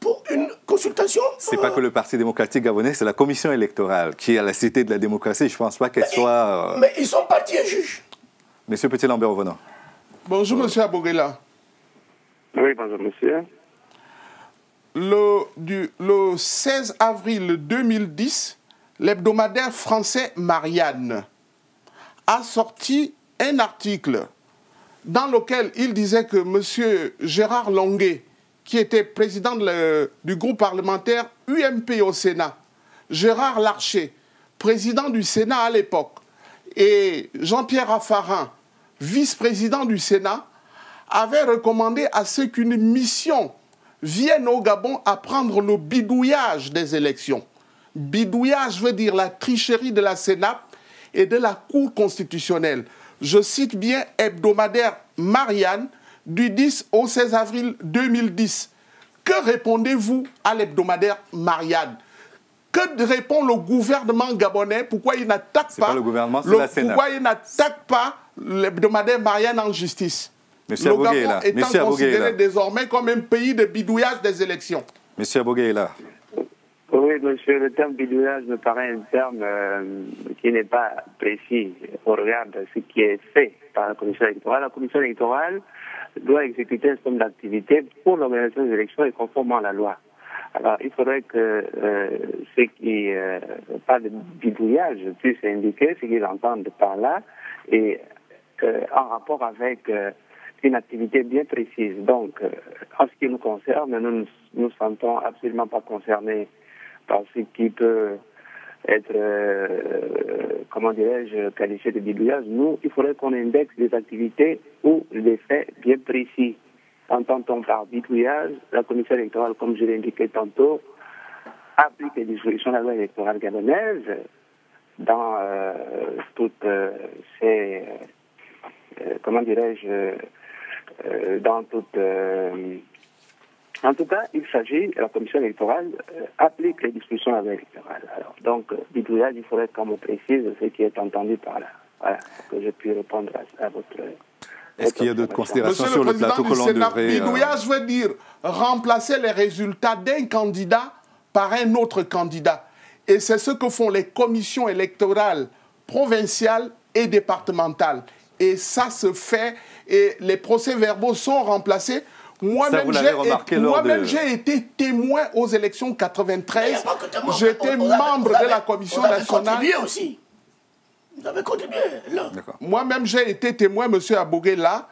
pour une consultation. C'est pas que le Parti démocratique gabonais, c'est la commission électorale qui est à la cité de la démocratie. Je ne pense pas qu'elle soit... Mais ils sont partis et jugent. Monsieur Petit-Lambert revenant. Bonjour, monsieur Aboguela. Oui, bonjour, monsieur. Le 16 avril 2010, l'hebdomadaire français Marianne a sorti un article dans lequel il disait que M. Gérard Longuet, qui était président du groupe parlementaire UMP au Sénat, Gérard Larcher, président du Sénat à l'époque, et Jean-Pierre Raffarin, vice-président du Sénat, avaient recommandé à ce qu'une mission vienne au Gabon apprendre le bidouillage des élections. Bidouillage veut dire la tricherie de la Sénat et de la Cour constitutionnelle. Je cite bien hebdomadaire Marianne du 10 au 16 avril 2010. Que répondez-vous à l'hebdomadaire Marianne? Que répond le gouvernement gabonais? Pourquoi il n'attaque pas, l'hebdomadaire Marianne en justice? Monsieur le Aboguela, Gabon étant considéré désormais comme un pays de bidouillage des élections. Monsieur Aboguela. Oui, monsieur, le terme bidouillage me paraît un terme qui n'est pas précis au regard de ce qui est fait par la commission électorale. La commission électorale doit exécuter un certain nombre d'activités pour l'organisation des élections et conformément à la loi. Alors, il faudrait que ceux qui parlent de bidouillage puissent indiquer ce qu'ils entendent par là et en rapport avec une activité bien précise. Donc, en ce qui nous concerne, nous ne nous sentons absolument pas concernés par ce qui peut être, comment dirais-je, qualifié de bidouillage. Nous, il faudrait qu'on indexe des activités ou des faits bien précis. Entend-on par bidouillage, la commission électorale, comme je l'ai indiqué tantôt, applique les dispositions de la loi électorale gabonaise dans toutes ces, comment dirais-je, dans toutes... en tout cas, il s'agit, la commission électorale applique les dispositions de la loi électorale. Alors, donc, bidouillage, il faudrait qu'on me précise ce qui est entendu par là. Voilà, que je puisse répondre à votre... Est-ce qu'il y a d'autres considérations sur le plateau que l'on devrait... Bidouillage veut dire remplacer les résultats d'un candidat par un autre candidat. Et c'est ce que font les commissions électorales provinciales et départementales. Et ça se fait, et les procès-verbaux sont remplacés. Moi-même, j'ai été témoin aux élections 93. J'étais membre de la commission nationale. Aussi. Vous avez contribué, là. Moi-même, j'ai été témoin, M. Aboguela,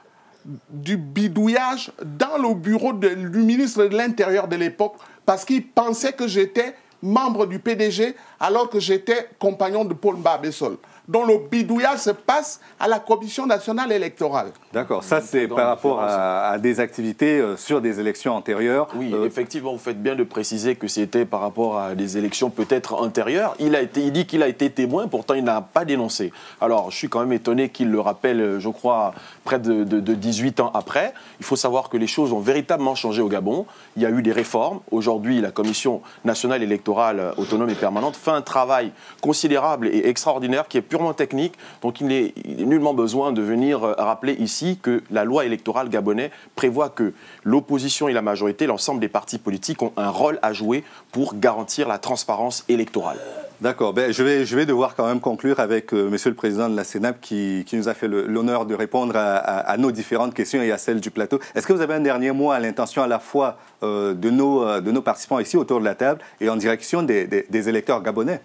du bidouillage dans le bureau du ministre de l'Intérieur de l'époque, parce qu'il pensait que j'étais membre du PDG, alors que j'étais compagnon de Paul Mbabesol. Donc le bidouillage se passe à la Commission nationale électorale. D'accord, ça c'est par rapport à des activités sur des élections antérieures. Oui, effectivement, vous faites bien de préciser que c'était par rapport à des élections peut-être antérieures. Il dit qu'il a été témoin, pourtant il n'a pas dénoncé. Alors je suis quand même étonné qu'il le rappelle, je crois, près de 18 ans après. Il faut savoir que les choses ont véritablement changé au Gabon. Il y a eu des réformes. Aujourd'hui, la Commission nationale électorale autonome et permanente fait un travail considérable et extraordinaire qui est purement technique, donc il n'est nullement besoin de venir rappeler ici que la loi électorale gabonaise prévoit que l'opposition et la majorité, l'ensemble des partis politiques ont un rôle à jouer pour garantir la transparence électorale. D'accord, je vais devoir quand même conclure avec Monsieur le Président de la CENAP qui nous a fait l'honneur de répondre à nos différentes questions et à celles du plateau. Est-ce que vous avez un dernier mot à l'intention à la fois de nos participants ici autour de la table et en direction des électeurs gabonais?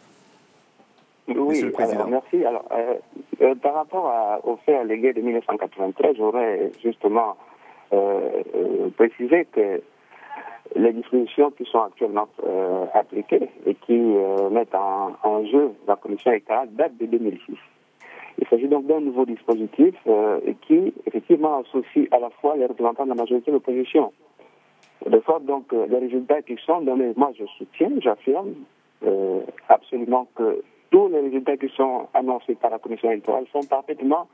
Oui, alors, merci. Alors, par rapport aux faits allégués de 1993, j'aurais justement précisé que les dispositions qui sont actuellement appliquées et qui mettent en jeu la commission électorale datent de 2006. Il s'agit donc d'un nouveau dispositif qui, effectivement, associe à la fois les représentants de la majorité et de l'opposition. De sorte donc les résultats qui sont donnés, moi je soutiens, j'affirme absolument que tous les résultats qui sont annoncés par la commission électorale sont parfaitement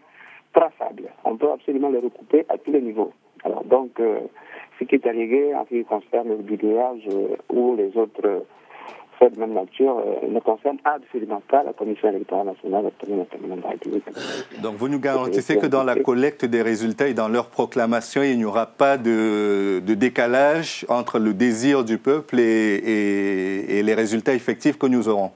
traçables. On peut absolument les recouper à tous les niveaux. Alors donc, ce qui est allégué en ce qui concerne le bidouillage ou les autres faits de même nature ne concerne absolument pas la commission électorale nationale de la République. Donc vous nous garantissez que dans la collecte des résultats et dans leur proclamation, il n'y aura pas de décalage entre le désir du peuple et les résultats effectifs que nous aurons?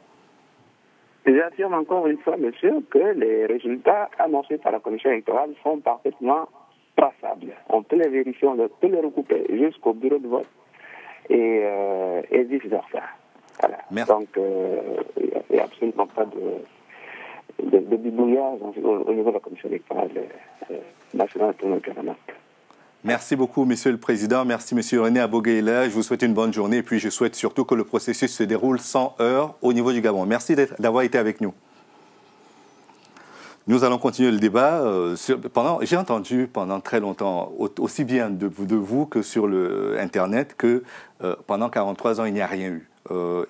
J'affirme encore une fois, monsieur, que les résultats annoncés par la commission électorale sont parfaitement traçables. On peut les vérifier, on peut les recouper jusqu'au bureau de vote et vice-versa. Voilà. Merci. Donc, il n'y a absolument pas de bidouillage au niveau de la commission électorale nationale de la. Merci beaucoup, Monsieur le Président. Merci, Monsieur René Aboguéla. Je vous souhaite une bonne journée et puis je souhaite surtout que le processus se déroule sans heurts au niveau du Gabon. Merci d'avoir été avec nous. Nous allons continuer le débat. J'ai entendu pendant très longtemps, aussi bien de vous que sur Internet, que pendant 43 ans, il n'y a rien eu.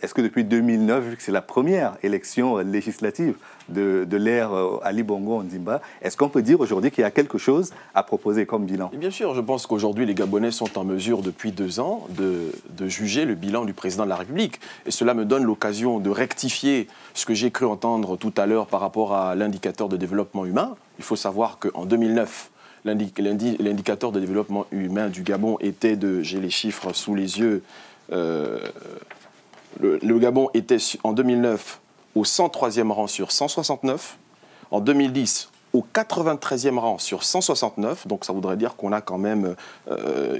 Est-ce que depuis 2009, vu que c'est la première élection législative de l'ère Ali Bongo Ondimba, est-ce qu'on peut dire aujourd'hui qu'il y a quelque chose à proposer comme bilan? Et bien sûr, je pense qu'aujourd'hui, les Gabonais sont en mesure, depuis 2 ans, de juger le bilan du président de la République. Et cela me donne l'occasion de rectifier ce que j'ai cru entendre tout à l'heure par rapport à l'indicateur de développement humain. Il faut savoir qu'en 2009, l'indicateur de développement humain du Gabon était de, j'ai les chiffres sous les yeux, le Gabon était en 2009 au 103e rang sur 169, en 2010 au 93e rang sur 169, donc ça voudrait dire qu'on a quand même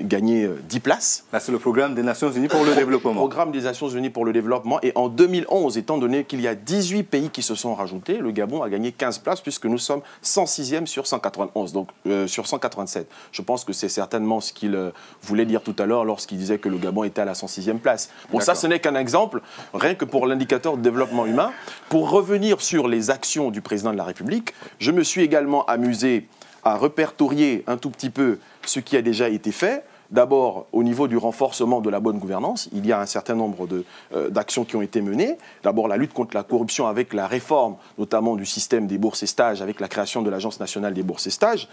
gagné 10 places. Là, c'est le programme des Nations Unies pour le développement. Programme des Nations Unies pour le développement. Et en 2011, étant donné qu'il y a 18 pays qui se sont rajoutés, le Gabon a gagné 15 places puisque nous sommes 106e sur 191, donc sur 187. Je pense que c'est certainement ce qu'il voulait dire tout à l'heure lorsqu'il disait que le Gabon était à la 106e place. Bon, ça, ce n'est qu'un exemple, rien que pour l'indicateur de développement humain. Pour revenir sur les actions du président de la République, je me suis également amusé à répertorier un tout petit peu ce qui a déjà été fait. D'abord, au niveau du renforcement de la bonne gouvernance, il y a un certain nombre d'actions qui ont été menées. D'abord, la lutte contre la corruption avec la réforme, notamment du système des bourses et stages, avec la création de l'Agence nationale des bourses et stages,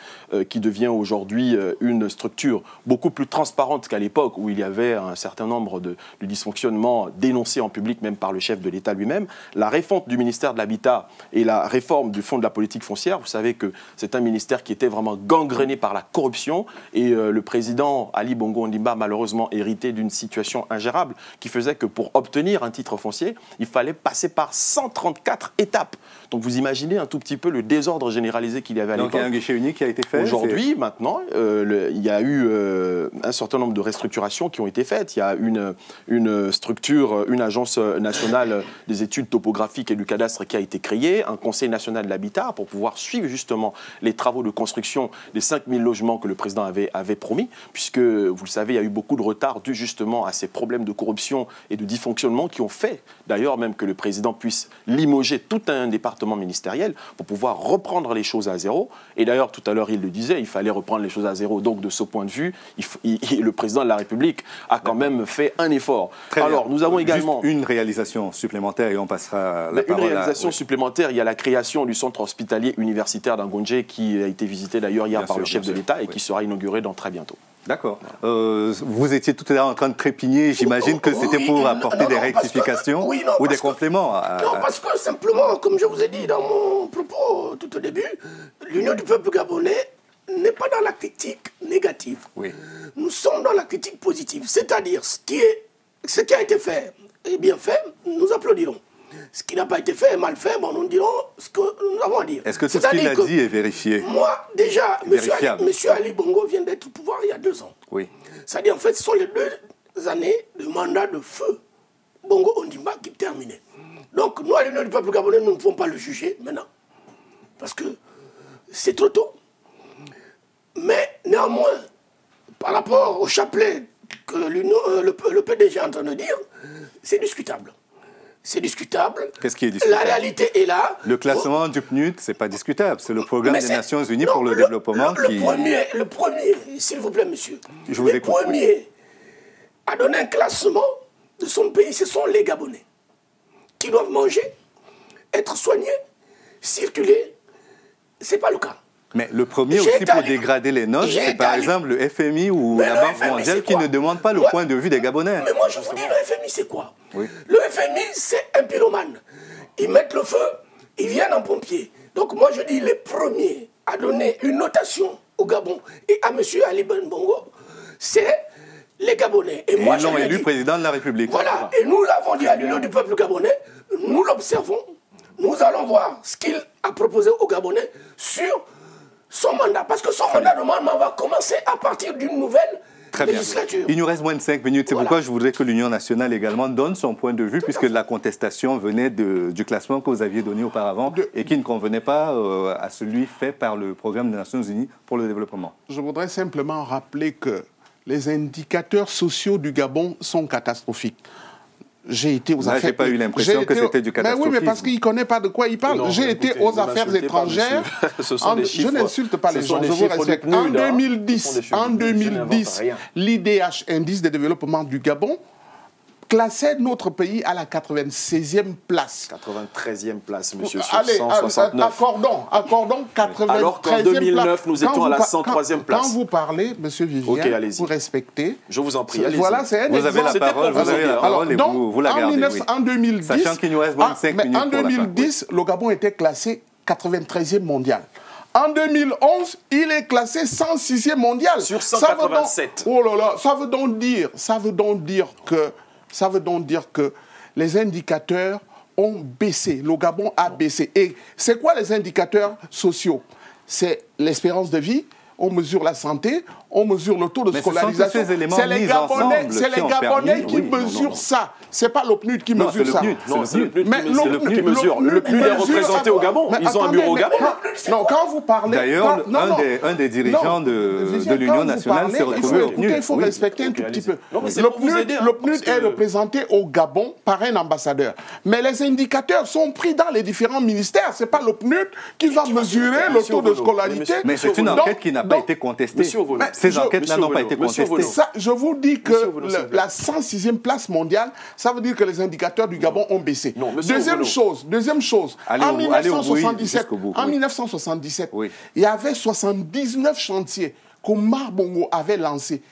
qui devient aujourd'hui une structure beaucoup plus transparente qu'à l'époque où il y avait un certain nombre de dysfonctionnements dénoncés en public, même par le chef de l'État lui-même. La refonte du ministère de l'Habitat et la réforme du Fonds de la politique foncière. Vous savez que c'est un ministère qui était vraiment gangréné par la corruption et le président Ali Bongo Ondimba, malheureusement hérité d'une situation ingérable qui faisait que pour obtenir un titre foncier, il fallait passer par 134 étapes. Donc vous imaginez un tout petit peu le désordre généralisé qu'il y avait à l'époque. Donc il y a un guichet unique qui a été fait. Aujourd'hui, maintenant, il y a eu un certain nombre de restructurations qui ont été faites. Il y a une structure, une agence nationale des études topographiques et du cadastre qui a été créée, un conseil national de l'habitat pour pouvoir suivre justement les travaux de construction des 5000 logements que le président avait promis, puisque vous le savez, il y a eu beaucoup de retard dû justement à ces problèmes de corruption et de dysfonctionnement qui ont fait d'ailleurs même que le président puisse limoger tout un département ministériel pour pouvoir reprendre les choses à zéro. Et d'ailleurs, tout à l'heure, il le disait, il fallait reprendre les choses à zéro. Donc, de ce point de vue, le président de la République a quand même fait un effort. Alors, nous avons également... Juste une réalisation supplémentaire et on passera la parole à... Une réalisation supplémentaire, il y a la création du centre hospitalier universitaire d'Angonje qui a été visité d'ailleurs hier par le chef de l'État et qui sera inauguré dans très bientôt. D'accord. Vous étiez tout à l'heure en train de trépigner. J'imagine que c'était pour apporter des rectifications ou des compléments. Non, parce que simplement, comme je vous ai dit dans mon propos tout au début, l'Union du peuple gabonais n'est pas dans la critique négative. Oui. Nous sommes dans la critique positive. C'est-à-dire, ce qui a été fait est bien fait, nous applaudirons. Ce qui n'a pas été fait est mal fait, bon, nous dirons ce que nous avons à dire. Est-ce que tout ce qu'il a dit est vérifié? Moi, déjà, M. Ali Bongo vient d'être au pouvoir il y a 2 ans. Oui. C'est-à-dire, en fait, ce sont les 2 années de mandat de feu Bongo Ondimba qui terminaient. Donc, nous, à l'Union du peuple gabonais, nous ne pouvons pas le juger maintenant. Parce que c'est trop tôt. Mais néanmoins, par rapport au chapelet que le PDG est en train de dire, c'est discutable. C'est discutable. Qu'est-ce qui est discutable? La réalité est là. Le classement du PNUD, c'est pas discutable. C'est le programme des Nations Unies pour le développement qui... Le premier, s'il vous plaît, monsieur. Je vous écoute. a donné un classement de son pays, ce sont les Gabonais qui doivent manger, être soignés, circuler. Ce n'est pas le cas. Mais le premier aussi pour dégrader les notes, c'est par exemple le FMI ou la Banque mondiale qui ne demandent pas le point de vue des Gabonais. Mais moi je vous dis, le FMI c'est quoi? Le FMI c'est un pyromane. Ils mettent le feu, ils viennent en pompier. Donc moi je dis les premiers à donner une notation au Gabon et à M. Ali Bongo, c'est les Gabonais. Et moi, ils l'ont élu président de la République. Voilà, et nous l'avons dit à l'Union du peuple gabonais, nous l'observons, nous allons voir ce qu'il a proposé aux Gabonais sur son mandat. Parce que son mandat, normalement, va commencer à partir d'une nouvelle législature. Il nous reste moins de 5 minutes. C'est pourquoi je voudrais que l'Union nationale également donne son point de vue, puisque la contestation venait du classement que vous aviez donné auparavant et qui ne convenait pas à celui fait par le programme des Nations Unies pour le développement. Je voudrais simplement rappeler que les indicateurs sociaux du Gabon sont catastrophiques. J'ai été aux affaires... J'ai pas eu l'impression que c'était du catastrophisme. Mais oui, mais parce qu'il ne connaît pas de quoi il parle. J'ai été aux affaires étrangères. Je n'insulte pas les gens, je vous respecte. En 2010, l'IDH, Indice de développement du Gabon, classait notre pays à la 96e place. 93e place, monsieur, sur allez, 169. Accordons 93e place. Alors qu'en 2009, nous étions à la 103e place. Quand vous parlez, monsieur Vivien, vous respectez. Je vous en prie, allez-y. Voilà, c'est un exemple. Vous avez la parole, et vous la gardez. En 2010, sachant qu'il nous reste 25 minutes en 2010, le Gabon était classé 93e mondial. En 2011, il est classé 106e mondial. Sur 187. Oh là là, ça veut donc dire que les indicateurs ont baissé. Le Gabon a baissé. Et c'est quoi les indicateurs sociaux? C'est l'espérance de vie, on mesure la santé, on mesure le taux de scolarisation. C'est les Gabonais qui mesurent ça. C'est pas le PNUD qui mesure ça. Non, c'est le PNUD qui mesure. Le PNUD est représenté au Gabon. Ils ont un bureau au Gabon. Non, quand vous parlez... D'ailleurs, un des dirigeants de l'Union nationale s'est retrouvé au PNUD. Il faut respecter un tout petit peu. Le PNUD est représenté au Gabon par un ambassadeur. Mais les indicateurs sont pris dans les différents ministères. Ce n'est pas le PNUD qui va mesurer le taux de scolarité. Mais c'est une enquête qui n'a pas été contestée. Ces enquêtes-là n'ont pas été contestées. Je vous dis que la 106e place mondiale, ça veut dire que les indicateurs du Gabon ont baissé. Deuxième chose, en 1977, il y avait 79 chantiers qu'Omar Bongo avait lancés.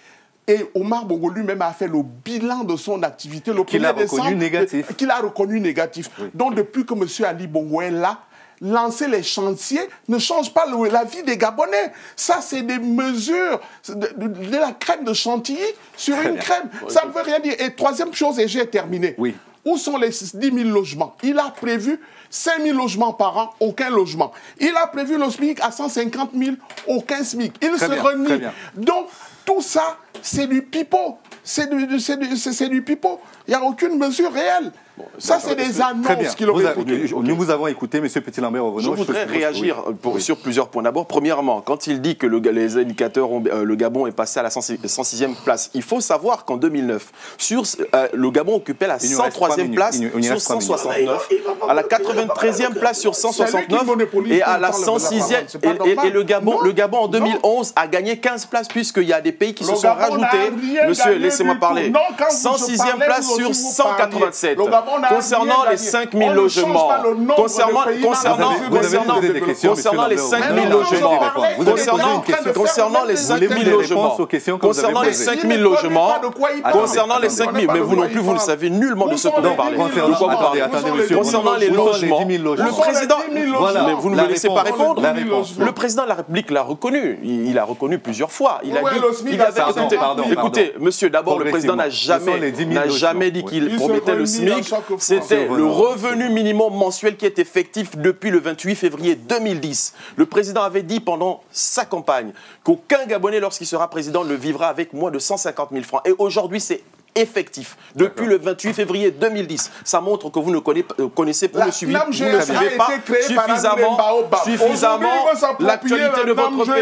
Et Omar Bongo lui-même a fait le bilan de son activité. Qu'il a reconnu négatif. Qu'il a reconnu négatif. Donc depuis que M. Ali Bongo est là, lancer les chantiers ne change pas la vie des Gabonais. Ça, c'est des mesures de la crème de chantilly sur une crème. Ça ne veut rien dire. Et troisième chose, et j'ai terminé. Oui. Où sont les 10 000 logements? Il a prévu 5 000 logements par an, aucun logement. Il a prévu le SMIC à 150 000, aucun SMIC. Il se renie. Donc, tout ça, c'est du pipeau. C'est du pipeau. Il n'y a aucune mesure réelle. Bon, ça, c'est des annonces qu'il aurait écoutées. Nous vous avons écouté, M. Petit-Lambert. Je voudrais réagir sur plusieurs points. D'abord, premièrement, quand il dit que les indicateurs, le Gabon est passé à la 106e place, il faut savoir qu'en 2009, le Gabon occupait la 103e place sur 169, à la 93e place sur 169 et à la 106e. Et le Gabon, en 2011, a gagné 15 places puisqu'il y a des pays qui se sont rajoutés. Monsieur, laissez-moi parler. 106e place sur 187. Concernant les 5 000 logements, concernant les 5 000 logements, concernant les 5 000 logements, concernant les 5 000 logements, concernant les 5 000, mais vous non plus, vous ne savez nullement de ce que vous parlez. Concernant les logements, le président, mais vous ne me laissez pas répondre. Le président de la République l'a reconnu. Il a reconnu plusieurs fois. Il a dit, écoutez, monsieur, d'abord, le président n'a jamais dit qu'il promettait le SMIC. C'était le revenu minimum mensuel qui est effectif depuis le 28 février 2010. Le président avait dit pendant sa campagne qu'aucun Gabonais, lorsqu'il sera président, ne vivra avec moins de 150 000 francs. Et aujourd'hui, c'est effectif depuis le 28 février 2010. Ça montre que vous ne connaissez pas, vous ne suivez pas suffisamment l'actualité de votre pays.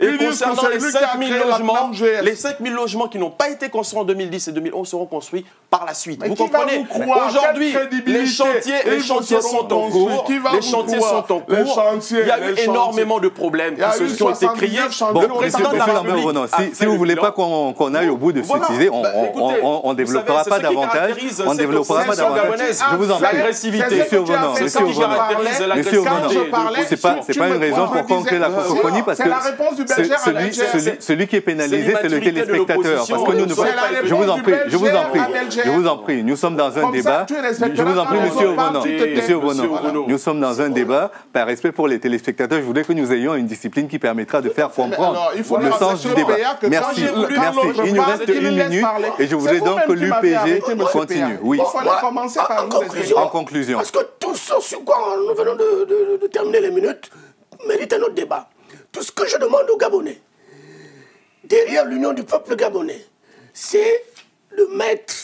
Et concernant les 5 000 logements, les 5 000 logements qui n'ont pas été construits en 2010 et 2011 seront construits par la suite. Mais Vous qui va comprenez? vous croire? Aujourd'hui, Quelle crédibilité? les chantiers sont en cours. Les chantiers sont en cours. Il y a eu énormément de problèmes qui ont été créés. Bon, monsieur Lambert-Ovonant, si vous ne voulez pas qu'on aille au bout de cette idée, on ne développera pas davantage. On ne développera pas davantage. Je vous en prie. Monsieur Ovonant, c'est pas une raison pour conclure la cacophonie parce que celui qui est pénalisé, c'est le téléspectateur. Parce que nous ne pouvons pas. Je vous en prie, nous sommes dans un débat. Je vous en prie, monsieur Ovonant, nous sommes dans un débat. Par respect pour les téléspectateurs, je voudrais que nous ayons une discipline qui permettra de faire comprendre le sens du débat. Merci. Il nous reste 1 minute et je voudrais donc que l'UPG continue. Oui. En conclusion. Parce que tout ce sur quoi nous venons de terminer les minutes mérite un autre débat. Tout ce que je demande aux Gabonais, derrière l'union du peuple gabonais, c'est de mettre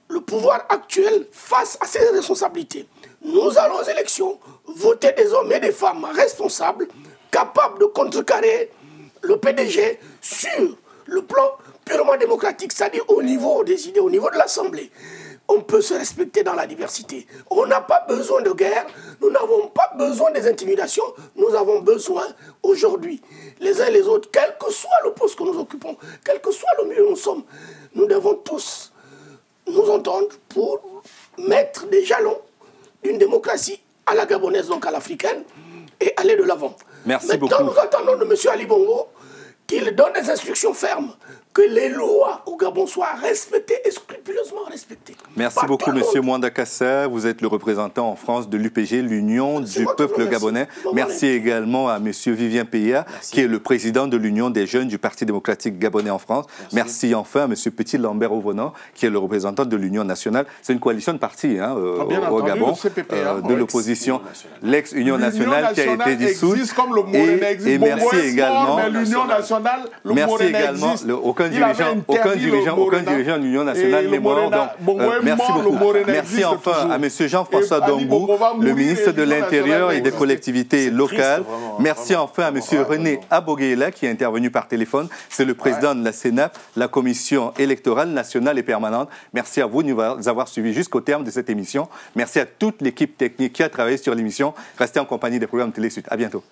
le pouvoir actuel face à ses responsabilités. Nous allons aux élections voter des hommes et des femmes responsables, capables de contrecarrer le PDG sur le plan purement démocratique, c'est-à-dire au niveau des idées, au niveau de l'Assemblée. On peut se respecter dans la diversité. On n'a pas besoin de guerre, nous n'avons pas besoin des intimidations, nous avons besoin aujourd'hui, les uns et les autres, quel que soit le poste que nous occupons, quel que soit le milieu où nous sommes, nous devons tous nous entendre pour mettre des jalons d'une démocratie à la gabonaise, donc à l'africaine, et aller de l'avant. Merci beaucoup. Maintenant, nous attendons de M. Ali Bongo qu'il donne des instructions fermes, que les lois au Gabon soient respectées et scrupuleusement respectées. Merci beaucoup, M. Mwanda Kassa. Vous êtes le représentant en France de l'UPG, l'Union du peuple gabonais. Merci également à M. Vivien Peya, qui est le président de l'Union des jeunes du Parti démocratique gabonais en France. Merci enfin à M. Petit Lambert-Ovonant, qui est le représentant de l'Union nationale. C'est une coalition de partis au Gabon, de l'opposition. L'ex-Union nationale qui a été dissoute. Et merci également. L'Union nationale, le merci également. Aucun dirigeant de l'Union nationale n'est mort. Donc, merci beaucoup. Merci enfin à M. Jean-François Dongou, le ministre de l'Intérieur et des collectivités locales. Merci enfin à M. René Aboguela, qui est intervenu par téléphone. C'est le président de la CENAP, la commission électorale nationale et permanente. Merci à vous de nous avoir suivis jusqu'au terme de cette émission. Merci à toute l'équipe technique qui a travaillé sur l'émission. Restez en compagnie des programmes Télé Sud. À bientôt.